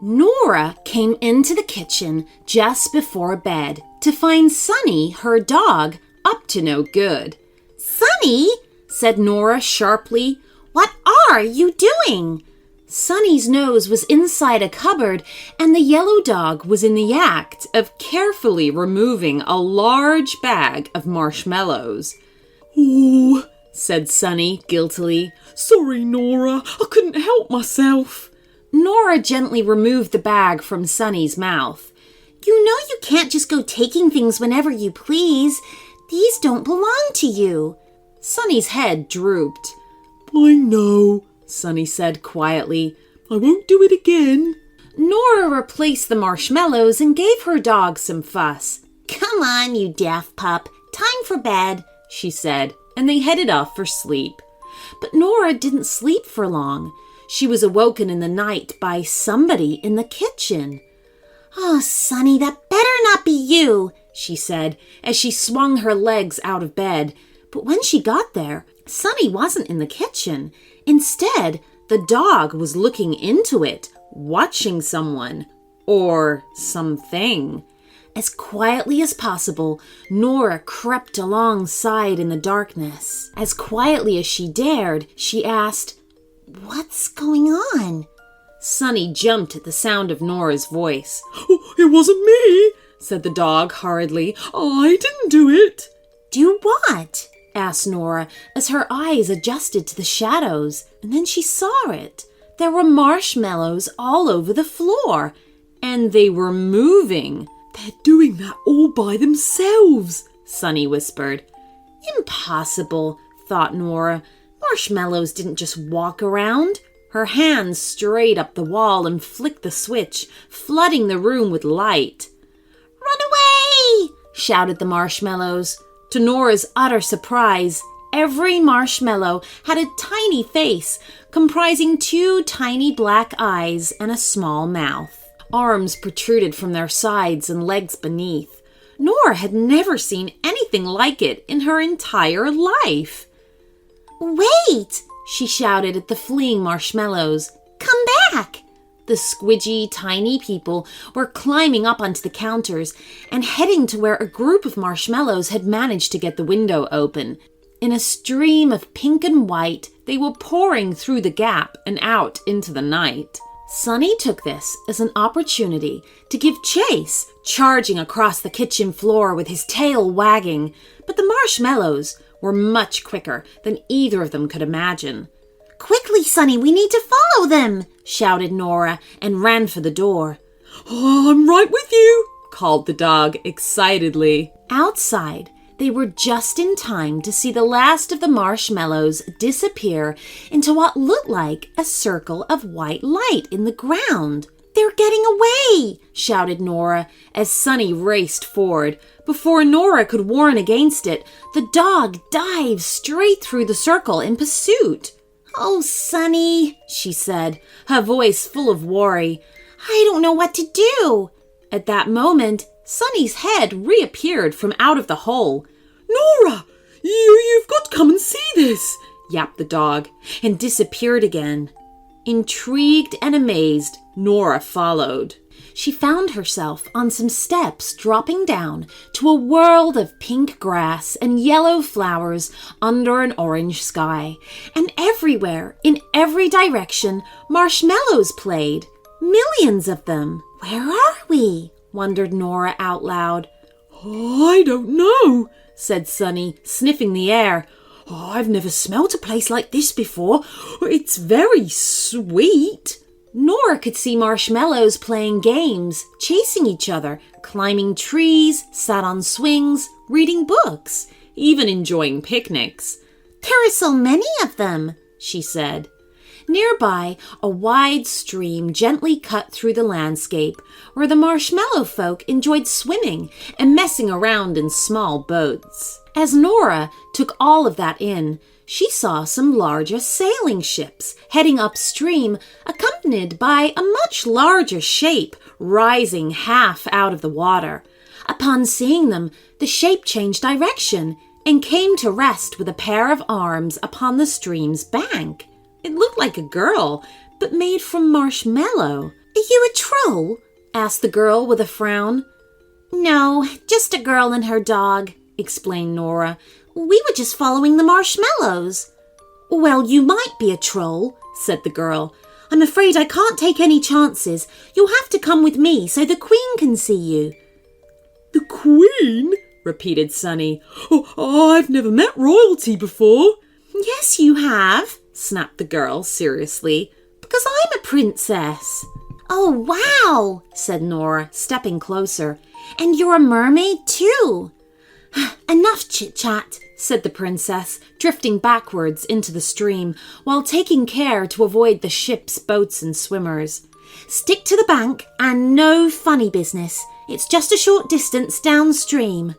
Nora came into the kitchen just before bed to find Sunny, her dog, up to no good. "Sunny," said Nora sharply, "what are you doing?" Sunny's nose was inside a cupboard, and the yellow dog was in the act of carefully removing a large bag of marshmallows. "Oh," said Sunny guiltily. "Sorry, Nora, I couldn't help myself." Nora gently removed the bag from Sunny's mouth. "You know you can't just go taking things whenever you please. These don't belong to you." Sunny's head drooped. "I know," Sunny said quietly. "I won't do it again." Nora replaced the marshmallows and gave her dog some fuss. "Come on, you daft pup. Time for bed," she said, and they headed off for sleep. But Nora didn't sleep for long. She was awoken in the night by somebody in the kitchen. "Oh, Sunny, that better not be you," she said as she swung her legs out of bed. But when she got there, Sunny wasn't in the kitchen. Instead, the dog was looking into it, watching someone or something. As quietly as possible, Nora crept alongside in the darkness. As quietly as she dared, she asked, "What's going on?" Sunny jumped at the sound of Nora's voice. "Oh, it wasn't me," said the dog hurriedly. "I didn't do it." "Do what?" asked Nora as her eyes adjusted to the shadows, and then she saw it. There were marshmallows all over the floor, and they were moving. "They're doing that all by themselves," Sunny whispered. "Impossible," thought Nora. Marshmallows didn't just walk around. Her hands strayed up the wall and flicked the switch, flooding the room with light. "Run away!" shouted the marshmallows. To Nora's utter surprise, every marshmallow had a tiny face comprising 2 tiny black eyes and a small mouth. Arms protruded from their sides and legs beneath. Nora had never seen anything like it in her entire life. "Wait!" she shouted at the fleeing marshmallows. "Come back!" The squidgy, tiny people were climbing up onto the counters and heading to where a group of marshmallows had managed to get the window open. In a stream of pink and white, they were pouring through the gap and out into the night. Sunny took this as an opportunity to give chase, charging across the kitchen floor with his tail wagging, but the marshmallows were much quicker than either of them could imagine. "Quickly, Sunny, we need to follow them!" shouted Nora and ran for the door. "Oh, I'm right with you," called the dog excitedly. Outside, they were just in time to see the last of the marshmallows disappear into what looked like a circle of white light in the ground. "They're getting away!" shouted Nora as Sunny raced forward. Before Nora could warn against it, the dog dived straight through the circle in pursuit. "Oh, Sunny," she said, her voice full of worry. "I don't know what to do." At that moment, Sunny's head reappeared from out of the hole. "Nora, you've got to come and see this," yapped the dog, and disappeared again. Intrigued and amazed, Nora followed. She found herself on some steps dropping down to a world of pink grass and yellow flowers under an orange sky. And everywhere, in every direction, marshmallows played. Millions of them. "Where are we?" wondered Nora out loud. "I don't know," said Sunny, sniffing the air. "I've never smelt a place like this before. It's very sweet." Nora could see marshmallows playing games, chasing each other, climbing trees, sat on swings, reading books, even enjoying picnics. "There are so many of them," she said. Nearby, a wide stream gently cut through the landscape, where the marshmallow folk enjoyed swimming and messing around in small boats. As Nora took all of that in, she saw some larger sailing ships heading upstream, accompanied by a much larger shape rising half out of the water. Upon seeing them, the shape changed direction and came to rest with a pair of arms upon the stream's bank. It looked like a girl, but made from marshmallow. Are you a troll? Asked the girl with a frown. No, just a girl and her dog, explained Nora. We were just following the marshmallows. Well, you might be a troll, said the girl. I'm afraid I can't take any chances. You'll have to come with me so the Queen can see you. The Queen? Repeated Sunny. Oh, I've never met royalty before. Yes, you have, snapped the girl seriously, because I'm a princess. Oh, wow, said Nora, stepping closer. And you're a mermaid too. Enough chit-chat, said the princess, drifting backwards into the stream while taking care to avoid the ship's boats and swimmers. Stick to the bank and no funny business. It's just a short distance downstream.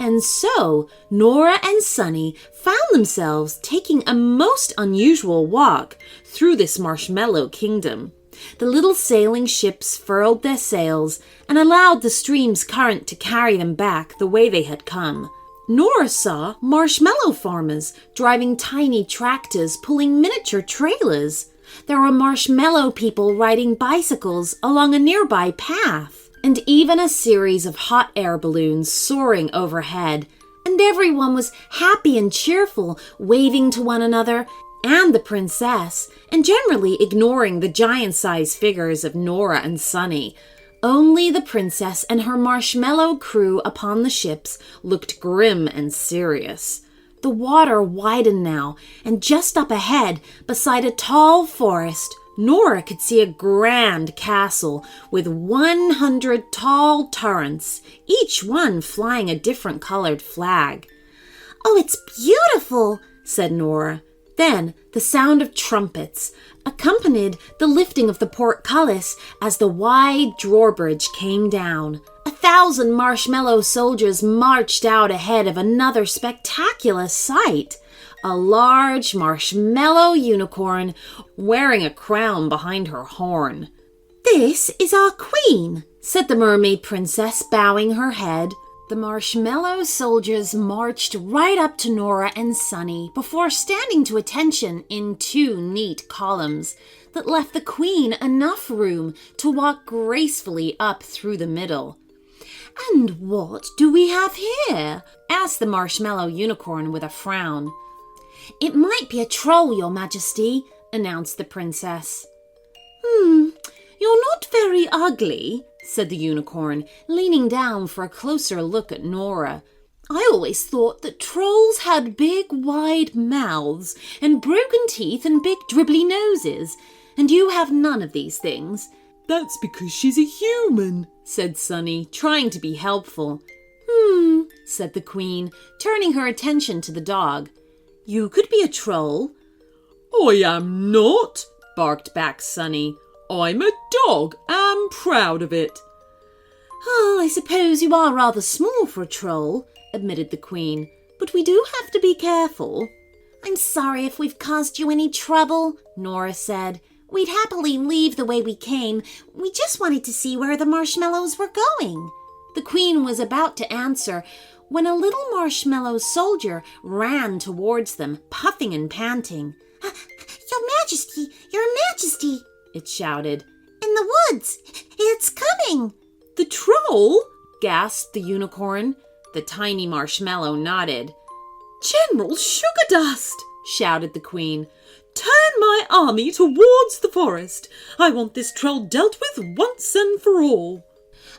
And so Nora and Sunny found themselves taking a most unusual walk through this marshmallow kingdom. The little sailing ships furled their sails and allowed the stream's current to carry them back the way they had come. Nora saw marshmallow farmers driving tiny tractors pulling miniature trailers. There were marshmallow people riding bicycles along a nearby path, and even a series of hot air balloons soaring overhead. And everyone was happy and cheerful, waving to one another and the princess, and generally ignoring the giant-sized figures of Nora and Sunny. Only the princess and her marshmallow crew upon the ships looked grim and serious. The water widened now, and just up ahead, beside a tall forest, Nora could see a grand castle with 100 tall turrets, each one flying a different colored flag. Oh, it's beautiful, said Nora. Then the sound of trumpets accompanied the lifting of the portcullis as the wide drawbridge came down. 1,000 marshmallow soldiers marched out ahead of another spectacular sight. A large marshmallow unicorn wearing a crown behind her horn. This is our queen, said the mermaid princess, bowing her head. The marshmallow soldiers marched right up to Nora and Sunny before standing to attention in 2 neat columns that left the queen enough room to walk gracefully up through the middle. And what do we have here? asked the marshmallow unicorn with a frown. It might be a troll, Your Majesty, announced the princess. You're not very ugly, said the unicorn, leaning down for a closer look at Nora. I always thought that trolls had big, wide mouths and broken teeth and big, dribbly noses, and you have none of these things. That's because she's a human, said Sunny, trying to be helpful. Said the queen, turning her attention to the dog. You could be a troll. I am not, barked back Sunny. I'm a dog. I'm proud of it. Oh, I suppose you are rather small for a troll, admitted the queen, but we do have to be careful. I'm sorry if we've caused you any trouble, Nora said. We'd happily leave the way we came. We just wanted to see where the marshmallows were going. The queen was about to answer when a little marshmallow soldier ran towards them, puffing and panting. Your Majesty, it shouted. In the woods! It's coming! The troll? Gasped the unicorn. The tiny marshmallow nodded. General Sugar Dust! Shouted the queen. Turn my army towards the forest. I want this troll dealt with once and for all.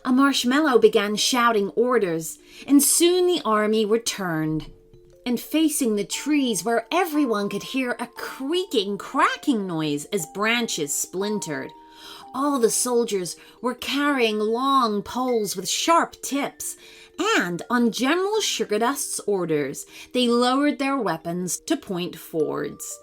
A marshmallow began shouting orders, and soon the army returned. And facing the trees where everyone could hear a creaking, cracking noise as branches splintered. All the soldiers were carrying long poles with sharp tips, and on General Sugardust's orders, they lowered their weapons to point forwards.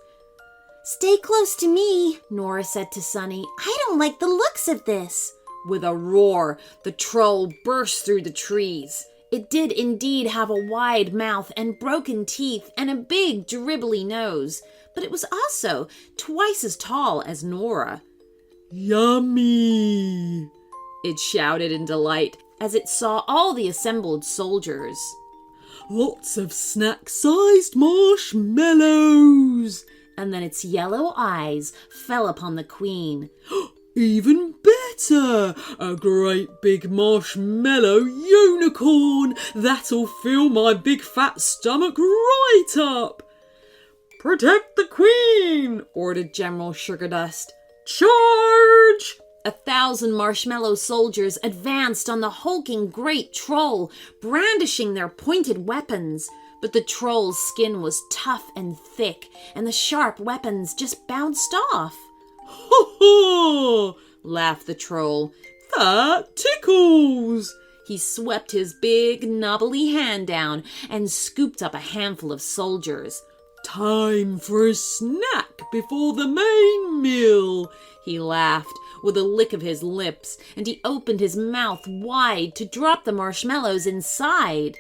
Stay close to me, Nora said to Sunny. I don't like the looks of this. With a roar, the troll burst through the trees. It did indeed have a wide mouth and broken teeth and a big dribbly nose, but it was also twice as tall as Nora. Yummy! It shouted in delight as it saw all the assembled soldiers. Lots of snack-sized marshmallows! And then its yellow eyes fell upon the queen. Even better! better. A great big marshmallow unicorn. That'll fill my big fat stomach right up. Protect the Queen, ordered General Sugardust. Charge! 1,000 marshmallow soldiers advanced on the hulking great troll, brandishing their pointed weapons. But the troll's skin was tough and thick, and the sharp weapons just bounced off. "Ho ho!" laughed the troll. "That tickles!" He swept his big, knobbly hand down and scooped up a handful of soldiers. "Time for a snack before the main meal," he laughed with a lick of his lips, and he opened his mouth wide to drop the marshmallows inside.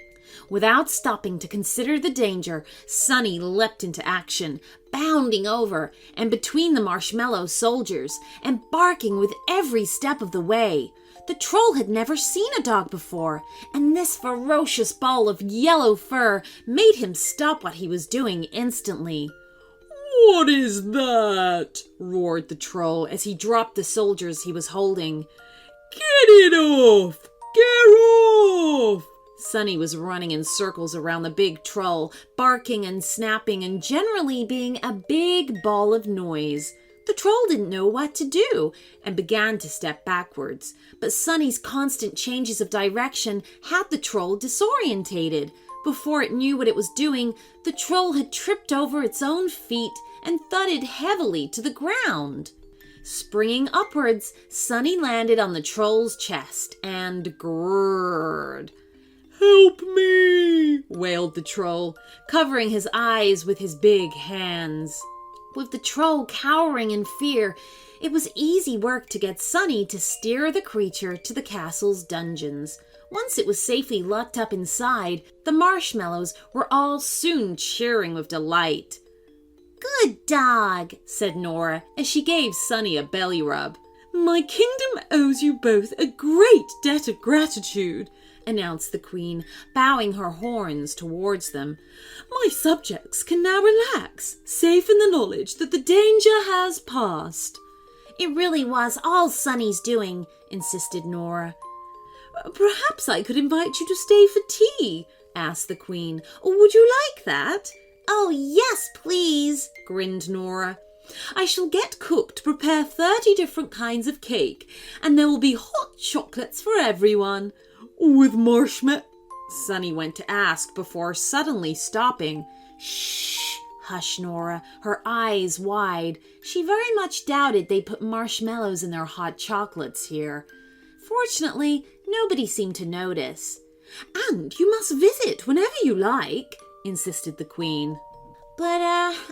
Without stopping to consider the danger, Sunny leapt into action, bounding over and between the marshmallow soldiers and barking with every step of the way. The troll had never seen a dog before, and this ferocious ball of yellow fur made him stop what he was doing instantly. "What is that?" roared the troll as he dropped the soldiers he was holding. "Get it off! Get off!" Sunny was running in circles around the big troll, barking and snapping and generally being a big ball of noise. The troll didn't know what to do and began to step backwards, but Sunny's constant changes of direction had the troll disorientated. Before it knew what it was doing, the troll had tripped over its own feet and thudded heavily to the ground. Springing upwards, Sunny landed on the troll's chest and grrrred. "Help me!" wailed the troll, covering his eyes with his big hands. With the troll cowering in fear, it was easy work to get Sunny to steer the creature to the castle's dungeons. Once it was safely locked up inside, the marshmallows were all soon cheering with delight. "Good dog," said Nora as she gave Sunny a belly rub. "My kingdom owes you both a great debt of gratitude," announced the Queen, bowing her horns towards them. "My subjects can now relax, safe in the knowledge that the danger has passed." "It really was all Sunny's doing," insisted Nora. "Perhaps I could invite you to stay for tea," asked the Queen. "Would you like that?" "Oh, yes, please," grinned Nora. "I shall get cook to prepare 30 different kinds of cake, and there will be hot chocolates for everyone." "With marshmallow?" Sunny went to ask before suddenly stopping. "Shh!" hushed Nora, her eyes wide. She very much doubted they put marshmallows in their hot chocolates here. Fortunately, nobody seemed to notice. "And you must visit whenever you like," insisted the Queen. "But,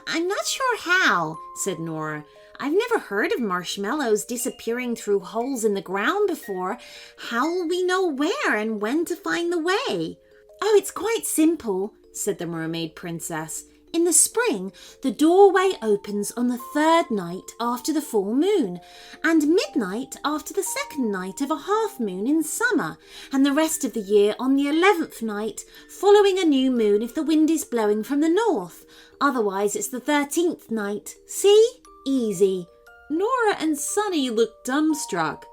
I'm not sure how," said Nora. "I've never heard of marshmallows disappearing through holes in the ground before. How will we know where and when to find the way?" "Oh, it's quite simple," said the mermaid princess. "In the spring, the doorway opens on the 3rd night after the full moon, and midnight after the 2nd night of a half moon in summer, and the rest of the year on the 11th night, following a new moon if the wind is blowing from the north. Otherwise, it's the 13th night. See? Easy." Nora and Sunny looked dumbstruck.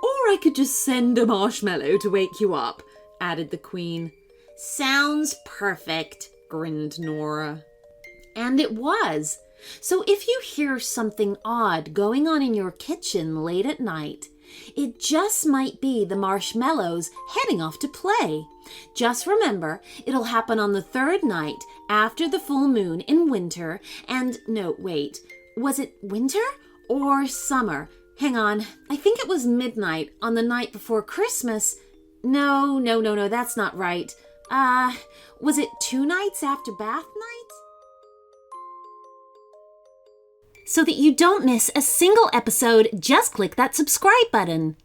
"Or I could just send a marshmallow to wake you up," added the Queen. "Sounds perfect," grinned Nora. And it was. So if you hear something odd going on in your kitchen late at night, it just might be the marshmallows heading off to play. Just remember, it'll happen on the 3rd night after the full moon in winter, and no, wait, was it winter or summer? Hang on, I think it was midnight on the night before Christmas. No, that's not right. Was it 2 nights after Bath Night? So that you don't miss a single episode, just click that subscribe button.